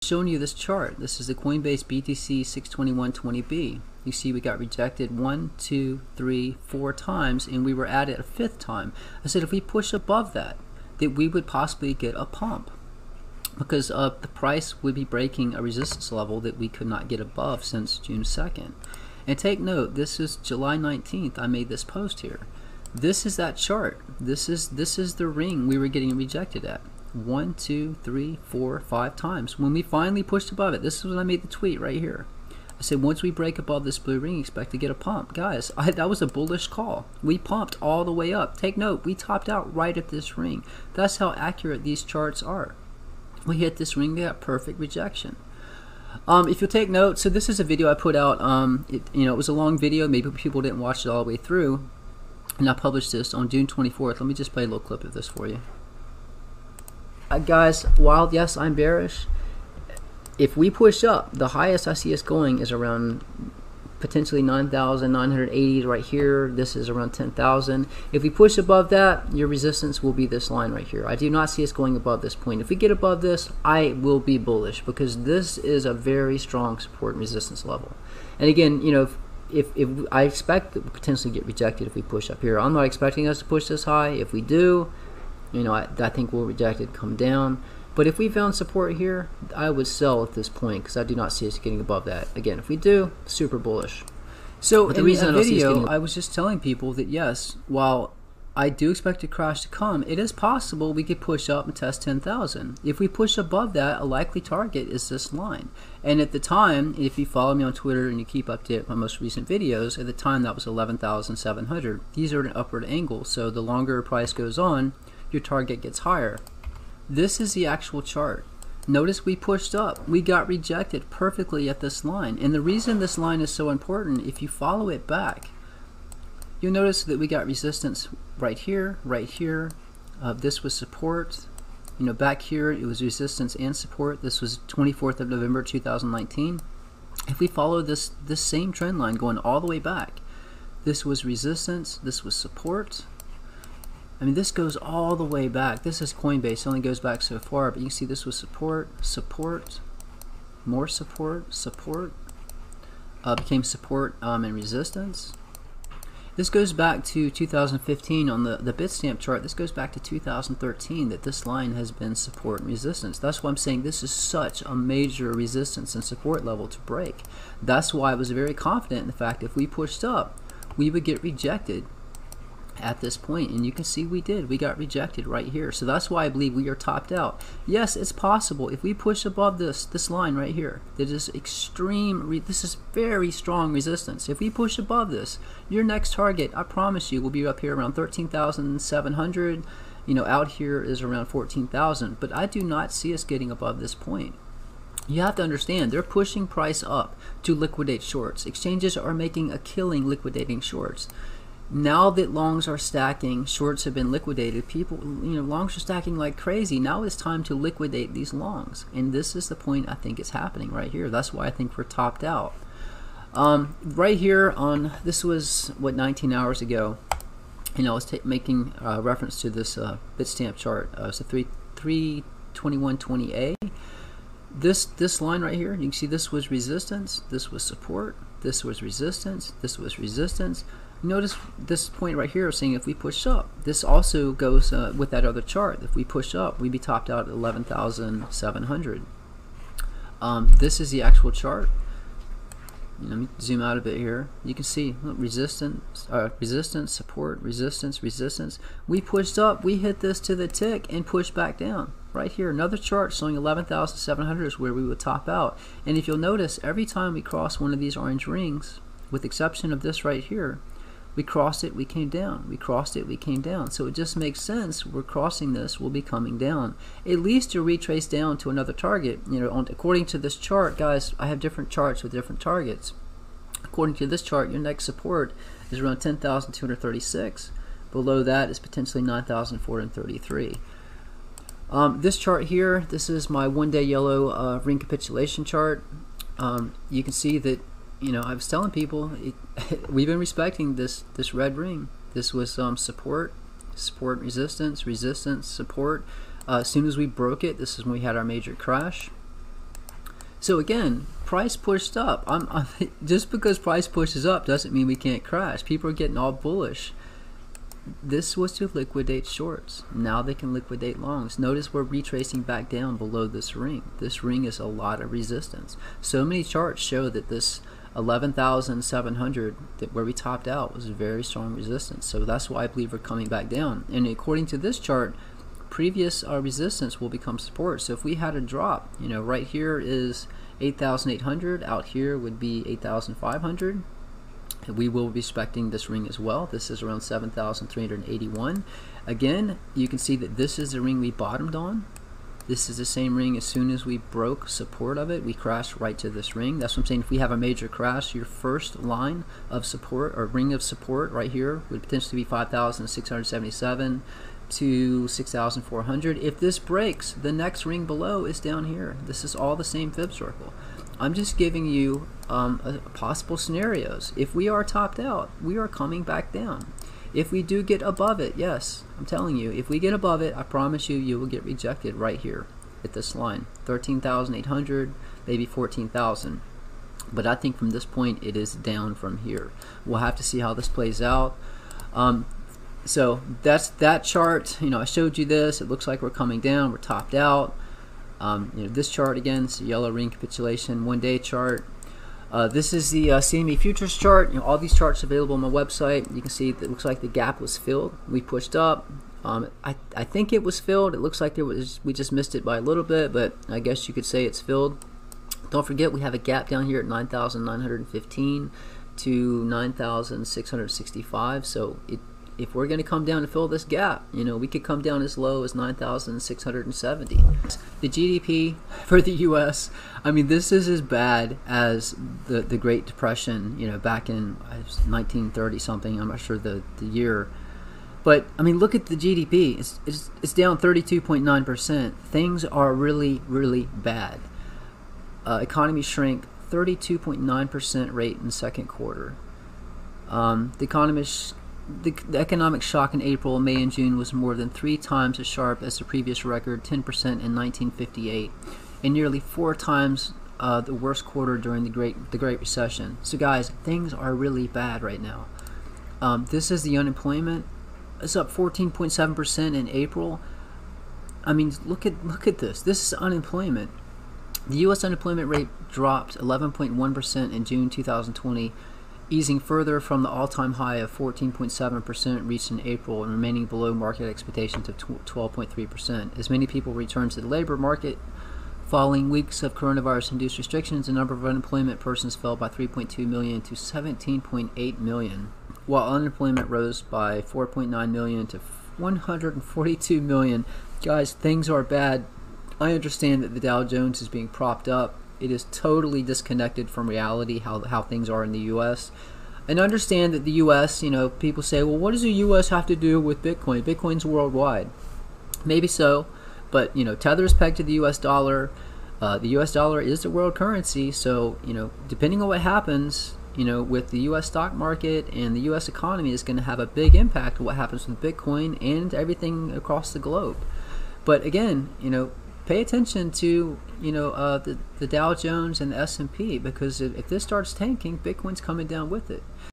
showing you this chart. This is the Coinbase BTC 62120B. You see we got rejected 1, 2, 3, 4 times, and we were at it a 5th time. I said if we push above that we would possibly get a pump, because the price would be breaking a resistance level that we could not get above since June 2nd. And take note, this is July 19th. I made this post here. This is that chart. This is the ring we were getting rejected at. 1, 2, 3, 4, 5 times. When we finally pushed above it, this is when I made the tweet right here. I said once we break above this blue ring, expect to get a pump. Guys, that was a bullish call. We pumped all the way up. Take note, we topped out right at this ring. That's how accurate these charts are. We hit this ring, we got perfect rejection. If you'll take note, so this is a video I put out. It was a long video. Maybe people didn't watch it all the way through. And I published this on June 24th. Let me just play a little clip of this for you. Guys, while yes, I'm bearish, if we push up, the highest I see us going is around potentially 9,980 right here. This is around 10,000. If we push above that, your resistance will be this line right here. I do not see us going above this point. If we get above this, I will be bullish, because this is a very strong support and resistance level. And again, if I expect that we'll potentially get rejected if we push up here. I'm not expecting us to push this high. If we do, I think we'll reject it, come down. But if we found support here, I would sell at this point, because I do not see us getting above that. Again, if we do, super bullish. So in the video, I was just telling people that yes, while I do expect a crash to come, it is possible we could push up and test 10,000. If we push above that, a likely target is this line. And at the time, if you follow me on Twitter and you keep up to date with my most recent videos, at the time that was 11,700. These are at an upward angle, so the longer price goes on, your target gets higher. This is the actual chart. Notice we pushed up. We got rejected perfectly at this line. And the reason this line is so important, if you follow it back, you'll notice that we got resistance right here, right here. This was support. Back here it was resistance and support. This was 24th of November 2019. If we follow this same trend line going all the way back, this was resistance, this was support. I mean, this goes all the way back. This is Coinbase, it only goes back so far, but you can see this was support, support, more support, support, became support and resistance. This goes back to 2015 on the Bitstamp chart. This goes back to 2013 that this line has been support and resistance. That's why I'm saying this is such a major resistance and support level to break. That's why I was very confident in the fact if we pushed up, we would get rejected at this point, and you can see we did. We got rejected right here. So that's why I believe we are topped out. Yes, it's possible if we push above this line right here, that is this is very strong resistance. If we push above this, your next target, I promise you, will be up here around 13,700. Out here is around 14,000, but I do not see us getting above this point. You have to understand, they're pushing price up to liquidate shorts. Exchanges are making a killing liquidating shorts. Now that longs are stacking, shorts have been liquidated, people, longs are stacking like crazy. Now it's time to liquidate these longs, and this is the point I think is happening right here. That's why I think we're topped out. Right here on, this was what, 19 hours ago, I was making reference to this Bitstamp chart. So 32120A. This line right here, you can see this was resistance, this was support, this was resistance, this was resistance. Notice this point right here saying if we push up, this also goes with that other chart. If we push up, we'd be topped out at 11,700. This is the actual chart. Let me zoom out a bit here. You can see resistance, resistance, support, resistance, resistance. We pushed up, we hit this to the tick and pushed back down. Right here, another chart showing 11,700 is where we would top out. And if you'll notice, every time we cross one of these orange rings, with the exception of this right here, we crossed it, we came down. We crossed it, we came down. So it just makes sense. We're crossing this, we'll be coming down. At least to retrace down to another target. According to this chart, guys, I have different charts with different targets. According to this chart, your next support is around 10,236. Below that is potentially 9,433. This chart here, this is my one-day yellow ring capitulation chart. You can see that I was telling people we've been respecting this red ring. This was support, resistance, resistance, support. As soon as we broke it, this is when we had our major crash. So again, price pushed up. Just because price pushes up doesn't mean we can't crash. People are getting all bullish. This was to liquidate shorts. Now they can liquidate longs. Notice we're retracing back down below this ring. This ring is a lot of resistance. So many charts show that this 11,700 where we topped out was very strong resistance. So that's why I believe we're coming back down. And according to this chart, previous resistance will become support. So if we had a drop, right here is 8,800, out here would be 8,500. We will be respecting this ring as well. This is around 7,381. Again, you can see that this is the ring we bottomed on. This is the same ring. As soon as we broke support of it, we crashed right to this ring. That's what I'm saying. If we have a major crash, your first line of support or ring of support right here would potentially be 5,677 to 6,400. If this breaks, the next ring below is down here. This is all the same fib circle. I'm just giving you possible scenarios. If we are topped out, we are coming back down. If we do get above it, yes, I'm telling you, if we get above it, I promise you, you will get rejected right here at this line, 13,800, maybe 14,000. But I think from this point, it is down from here. We'll have to see how this plays out. So that's that chart. I showed you this. It looks like we're coming down. We're topped out. This chart again, it's a yellow ring capitulation, 1-day chart. This is the CME futures chart. All these charts available on my website. You can see it looks like the gap was filled. We pushed up. I think it was filled. It looks like we just missed it by a little bit, but I guess you could say it's filled. Don't forget we have a gap down here at 9,915 to 9,665. So if we're going to come down and fill this gap, we could come down as low as 9,670. The GDP for the U.S., I mean, this is as bad as the Great Depression, back in 1930 something. I'm not sure the year, but I mean, look at the GDP. It's down 32.9%. Things are really, really bad. Economy shrink 32.9% rate in the second quarter. The economic shock in April, May, and June was more than 3 times as sharp as the previous record, 10% in 1958, and nearly 4 times the worst quarter during the Great Recession. So guys, things are really bad right now. This is the unemployment. It's up 14.7% in April. I mean, look at this. This is unemployment. The U.S. unemployment rate dropped 11.1% in June 2020. Easing further from the all-time high of 14.7% reached in April and remaining below market expectations of 12.3%. As many people return to the labor market following weeks of coronavirus-induced restrictions, the number of unemployment persons fell by 3.2 million to 17.8 million, while unemployment rose by 4.9 million to 142 million. Guys, things are bad. I understand that the Dow Jones is being propped up. It is totally disconnected from reality, how things are in the U.S. And understand that the U.S., people say, well, what does the U.S. have to do with Bitcoin? Bitcoin's worldwide. Maybe so, but, Tether is pegged to the U.S. dollar. The U.S. dollar is the world currency, so, depending on what happens, with the U.S. stock market and the U.S. economy is going to have a big impact on what happens with Bitcoin and everything across the globe. But again, pay attention to the Dow Jones and the S&P, because if this starts tanking, Bitcoin's coming down with it.